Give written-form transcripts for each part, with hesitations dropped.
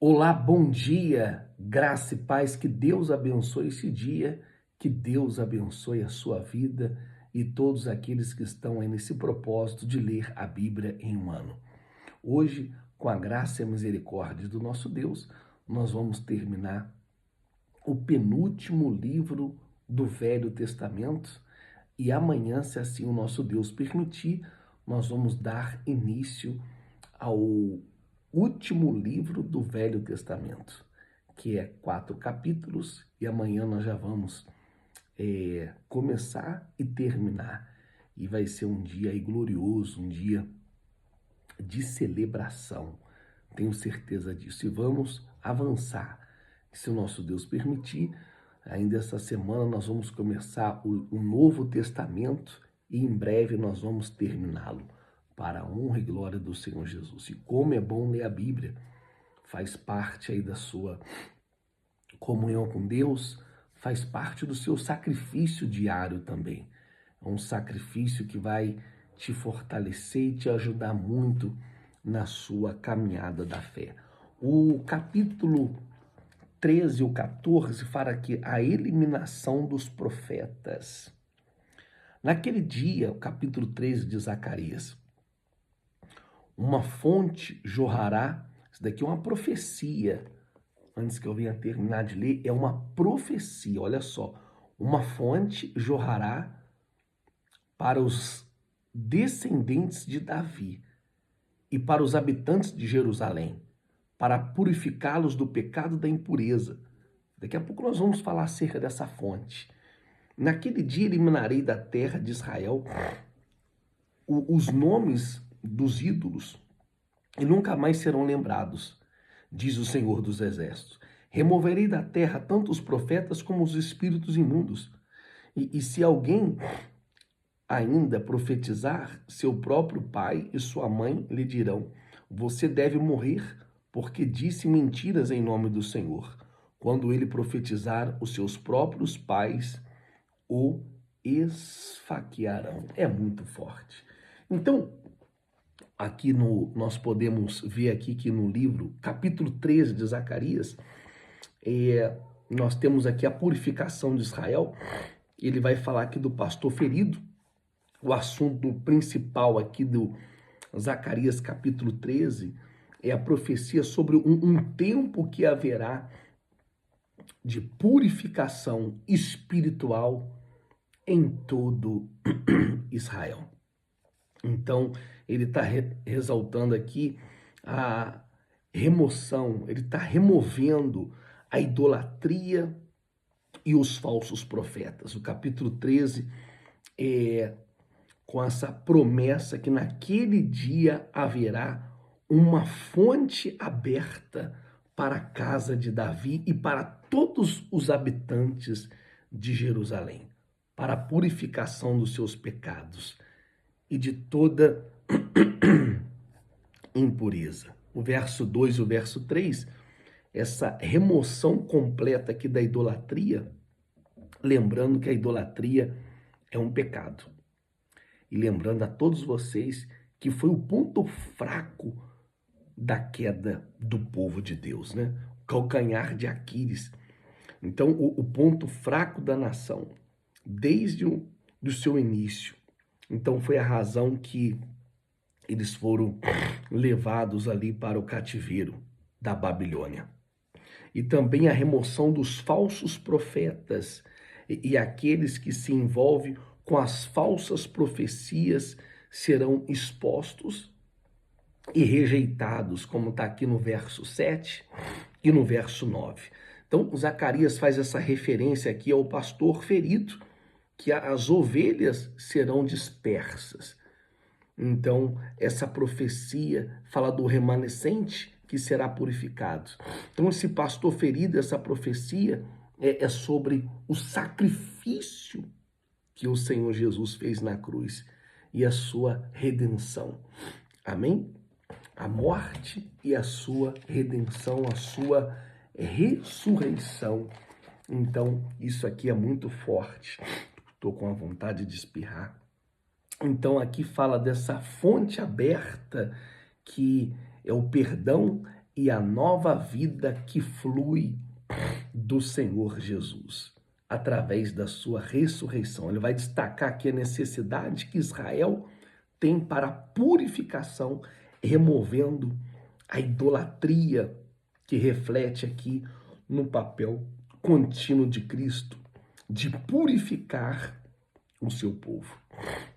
Olá, bom dia, graça e paz, que Deus abençoe esse dia, que Deus abençoe a sua vida e todos aqueles que estão aí nesse propósito de ler a Bíblia em um ano. Hoje, com a graça e a misericórdia do nosso Deus, nós vamos terminar o penúltimo livro do Velho Testamento e amanhã, se assim o nosso Deus permitir, nós vamos dar início ao último livro do Velho Testamento, que é 4 capítulos, e amanhã nós já vamos começar e terminar. E vai ser um dia aí glorioso, um dia de celebração. Tenho certeza disso. E vamos avançar. Se o nosso Deus permitir, ainda essa semana nós vamos começar o Novo Testamento e em breve nós vamos terminá-lo, para a honra e glória do Senhor Jesus. E como é bom ler a Bíblia, faz parte aí da sua comunhão com Deus, faz parte do seu sacrifício diário também. É um sacrifício que vai te fortalecer e te ajudar muito na sua caminhada da fé. O capítulo 13 ou 14 fala aqui a eliminação dos profetas. Naquele dia, o capítulo 13 de Zacarias, uma fonte jorrará, isso daqui é uma profecia, antes que eu venha terminar de ler, é uma profecia, olha só, uma fonte jorrará para os descendentes de Davi e para os habitantes de Jerusalém, para purificá-los do pecado da impureza. Daqui a pouco nós vamos falar acerca dessa fonte. Naquele dia eliminarei da terra de Israel os nomes dos ídolos e nunca mais serão lembrados, diz o Senhor dos Exércitos. Removerei da terra tanto os profetas como os espíritos imundos. E se alguém ainda profetizar, seu próprio pai e sua mãe lhe dirão: você deve morrer, porque disse mentiras em nome do Senhor. Quando ele profetizar, os seus próprios pais o esfaquearão. É muito forte. Então, aqui nós podemos ver aqui que no livro, capítulo 13 de Zacarias, nós temos aqui a purificação de Israel. Ele vai falar aqui do pastor ferido. O assunto principal aqui do Zacarias capítulo 13 é a profecia sobre um tempo que haverá de purificação espiritual em todo Israel. Então, ele está ressaltando aqui a remoção, ele está removendo a idolatria e os falsos profetas. O capítulo 13 com essa promessa que naquele dia haverá uma fonte aberta para a casa de Davi e para todos os habitantes de Jerusalém, para a purificação dos seus pecados e de toda impureza. O verso 2 e o verso 3, essa remoção completa aqui da idolatria, lembrando que a idolatria é um pecado. E lembrando a todos vocês que foi o ponto fraco da queda do povo de Deus, né? O calcanhar de Aquiles. Então, o ponto fraco da nação, desde o seu início. Então, foi a razão que eles foram levados ali para o cativeiro da Babilônia. E também a remoção dos falsos profetas e aqueles que se envolvem com as falsas profecias serão expostos e rejeitados, como está aqui no verso 7 e no verso 9. Então, Zacarias faz essa referência aqui ao pastor ferido, que as ovelhas serão dispersas. Então, essa profecia fala do remanescente que será purificado. Então, esse pastor ferido, essa profecia é sobre o sacrifício que o Senhor Jesus fez na cruz e a sua redenção. Amém? A morte e a sua redenção, a sua ressurreição. Então, isso aqui é muito forte. Estou com a vontade de espirrar. Então, aqui fala dessa fonte aberta que é o perdão, e a nova vida que flui do Senhor Jesus, através da sua ressurreição. Ele vai destacar aqui a necessidade que Israel tem para a purificação, removendo a idolatria que reflete aqui no papel contínuo de Cristo, de purificar o seu povo.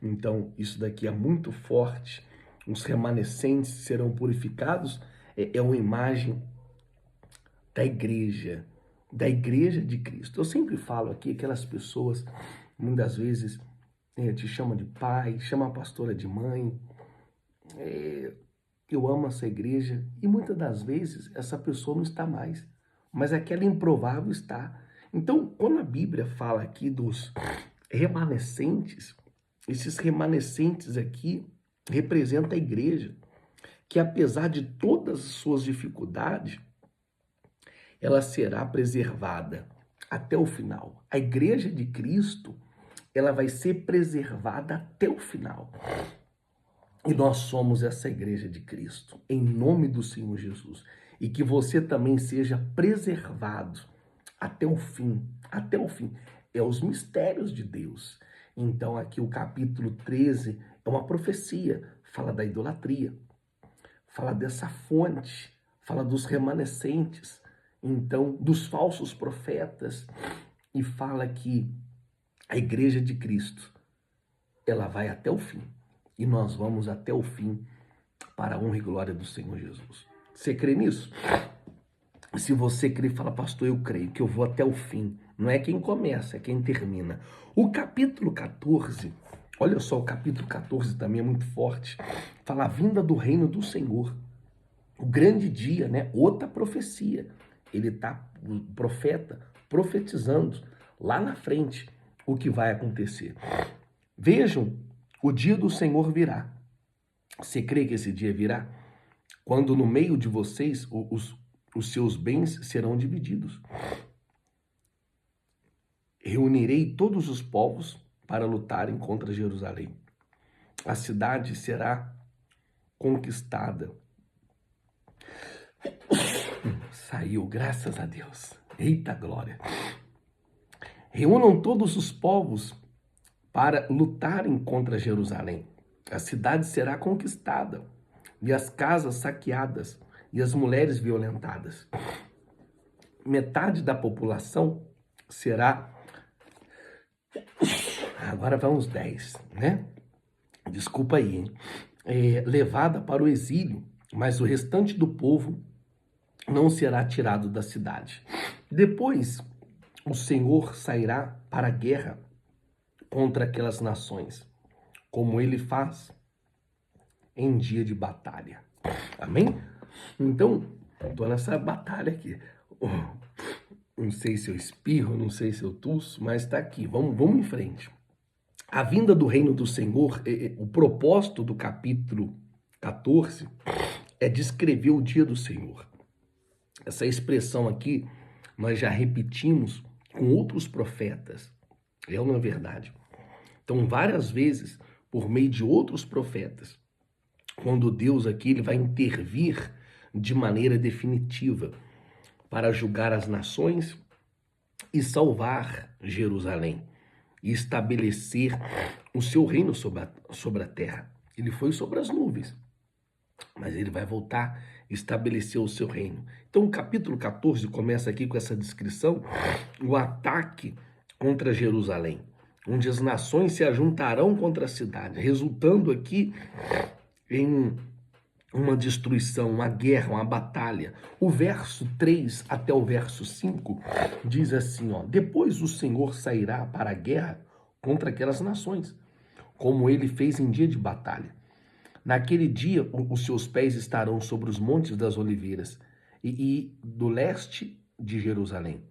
Então, isso daqui é muito forte. Os remanescentes serão purificados, é uma imagem da igreja de Cristo. Eu sempre falo aqui, aquelas pessoas, muitas vezes, te chamam de pai, chamam a pastora de mãe. Eu amo essa igreja e muitas das vezes essa pessoa não está mais, mas aquela improvável está. Então, quando a Bíblia fala aqui dos remanescentes, esses remanescentes aqui representam a igreja, que apesar de todas as suas dificuldades, ela será preservada até o final. A igreja de Cristo, ela vai ser preservada até o final. E nós somos essa igreja de Cristo, em nome do Senhor Jesus. E que você também seja preservado até o fim, até o fim. É os mistérios de Deus. Então aqui o capítulo 13 é uma profecia, fala da idolatria, fala dessa fonte, fala dos remanescentes, então dos falsos profetas, e fala que a igreja de Cristo, ela vai até o fim. E nós vamos até o fim para a honra e glória do Senhor Jesus. Você crê nisso? Se você crê, fala, pastor, eu creio que eu vou até o fim. Não é quem começa, é quem termina. O capítulo 14, olha só, o capítulo 14 também é muito forte. Fala a vinda do reino do Senhor. O grande dia, né? Outra profecia. Ele tá, o profeta, profetizando lá na frente o que vai acontecer. Vejam, o dia do Senhor virá. Você crê que esse dia virá? Quando no meio de vocês os seus bens serão divididos. Reunirei todos os povos para lutarem contra Jerusalém. A cidade será conquistada. Saiu, graças a Deus. Eita glória. Reúnam todos os povos para lutarem contra Jerusalém. A cidade será conquistada, e as casas saqueadas, e as mulheres violentadas. Metade da população será... Agora vamos 10, né? Desculpa aí, hein? Levada para o exílio, mas o restante do povo não será tirado da cidade. Depois, o Senhor sairá para a guerra contra aquelas nações, como ele faz em dia de batalha. Amém? Então, estou nessa batalha aqui. Não sei se eu espirro, não sei se eu tuço, mas está aqui. Vamos em frente. A vinda do reino do Senhor, o propósito do capítulo 14 é descrever o dia do Senhor. Essa expressão aqui nós já repetimos com outros profetas. É uma verdade. Então, várias vezes, por meio de outros profetas, quando Deus aqui ele vai intervir de maneira definitiva para julgar as nações e salvar Jerusalém e estabelecer o seu reino sobre a terra. Ele foi sobre as nuvens, mas ele vai voltar a estabelecer o seu reino. Então o capítulo 14 começa aqui com essa descrição, o ataque contra Jerusalém, onde as nações se ajuntarão contra a cidade, resultando aqui em uma destruição, uma guerra, uma batalha. O verso 3 até o verso 5 diz assim, ó: depois o Senhor sairá para a guerra contra aquelas nações, como ele fez em dia de batalha. Naquele dia, os seus pés estarão sobre os montes das oliveiras e do leste de Jerusalém.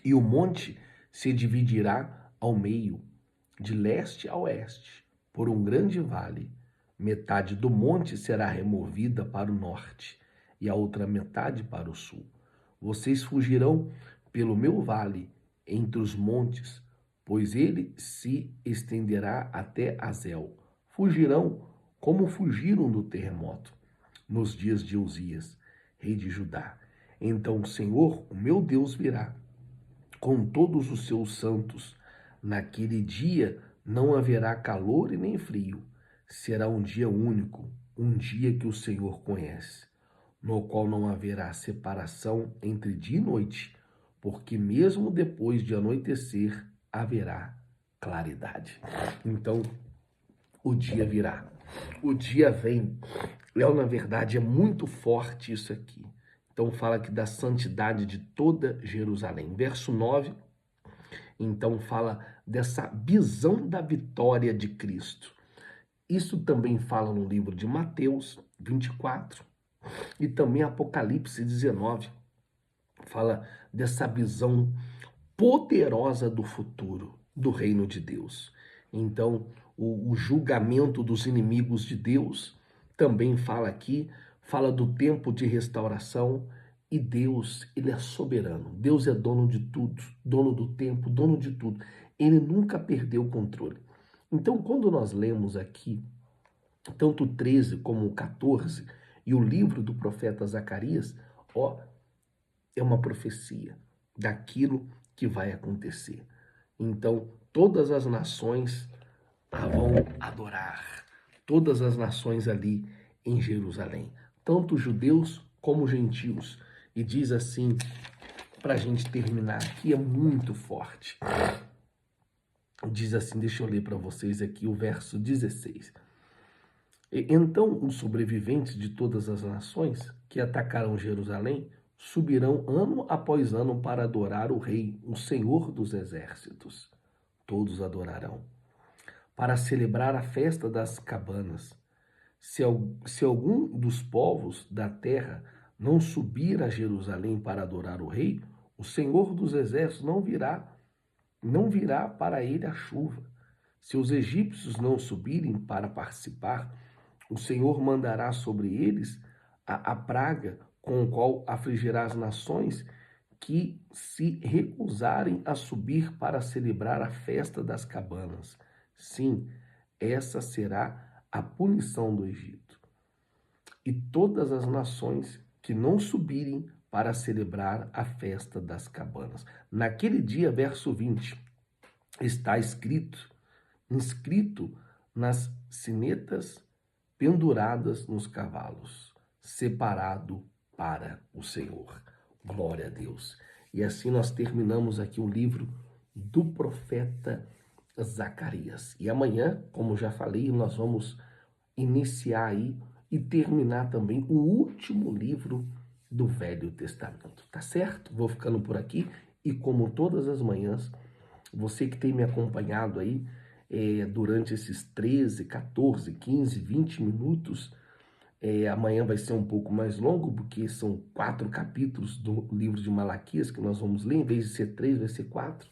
E o monte se dividirá ao meio, de leste a oeste, por um grande vale. Metade do monte será removida para o norte e a outra metade para o sul. Vocês fugirão pelo meu vale entre os montes, pois ele se estenderá até Azel. Fugirão como fugiram do terremoto nos dias de Uzias. rei de Judá. Então o Senhor, o meu Deus, virá com todos os seus santos. Naquele dia não haverá calor e nem frio. Será um dia único, um dia que o Senhor conhece, no qual não haverá separação entre dia e noite, porque mesmo depois de anoitecer haverá claridade. Então, o dia virá. O dia vem. Na verdade, é muito forte isso aqui. Então, fala aqui da santidade de toda Jerusalém. Verso 9, então, fala dessa visão da vitória de Cristo. Isso também fala no livro de Mateus 24 e também Apocalipse 19. Fala dessa visão poderosa do futuro, do reino de Deus. Então, o julgamento dos inimigos de Deus também fala aqui, fala do tempo de restauração, e Deus, ele é soberano. Deus é dono de tudo, dono do tempo, dono de tudo. Ele nunca perdeu o controle. Então, quando nós lemos aqui, tanto o 13 como o 14, e o livro do profeta Zacarias, é uma profecia daquilo que vai acontecer. Então, todas as nações vão adorar. Todas as nações ali em Jerusalém. Tanto judeus como gentios. E diz assim, para a gente terminar aqui, é muito forte. Diz assim, deixa eu ler para vocês aqui o verso 16. Então os sobreviventes de todas as nações que atacaram Jerusalém subirão ano após ano para adorar o Rei, o Senhor dos Exércitos. Todos adorarão. Para celebrar a festa das cabanas. Se algum dos povos da terra não subir a Jerusalém para adorar o Rei, o Senhor dos Exércitos não virá para ele a chuva. Se os egípcios não subirem para participar, o Senhor mandará sobre eles a praga com a qual afligirá as nações que se recusarem a subir para celebrar a festa das cabanas. Sim, essa será a punição do Egito. E todas as nações que não subirem para celebrar a festa das cabanas. Naquele dia, verso 20, está inscrito nas sinetas penduradas nos cavalos, separado para o Senhor. Glória a Deus. E assim nós terminamos aqui o livro do profeta Zacarias. E amanhã, como já falei, nós vamos iniciar aí e terminar também o último livro do Velho Testamento. Tá certo? Vou ficando por aqui e como todas as manhãs, você que tem me acompanhado aí durante esses 13, 14, 15, 20 minutos, amanhã vai ser um pouco mais longo, porque são 4 capítulos do livro de Malaquias que nós vamos ler, em vez de ser 3, vai ser 4.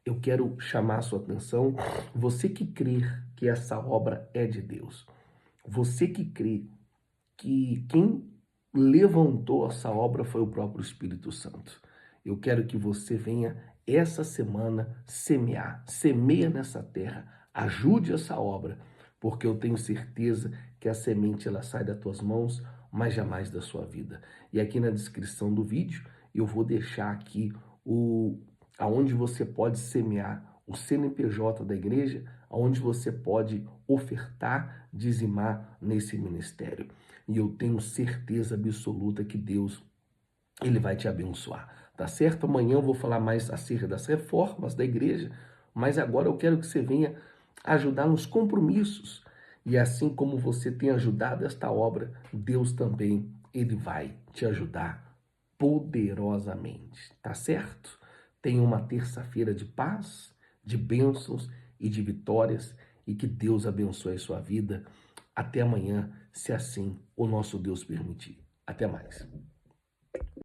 Eu quero chamar a sua atenção, você que crê que essa obra é de Deus, você que crê que quem levantou essa obra foi o próprio Espírito Santo. Eu quero que você venha essa semana semear, semeia nessa terra, ajude essa obra, porque eu tenho certeza que a semente ela sai das tuas mãos, mas jamais da sua vida. E aqui na descrição do vídeo eu vou deixar aqui aonde você pode semear, o CNPJ da igreja, aonde você pode ofertar, dizimar nesse ministério. E eu tenho certeza absoluta que Deus, ele vai te abençoar, tá certo? Amanhã eu vou falar mais acerca das reformas da igreja, mas agora eu quero que você venha ajudar nos compromissos. E assim como você tem ajudado esta obra, Deus também, ele vai te ajudar poderosamente, tá certo? Tenha uma terça-feira de paz, de bênçãos e de vitórias, e que Deus abençoe a sua vida. Até amanhã, se assim o nosso Deus permitir. Até mais.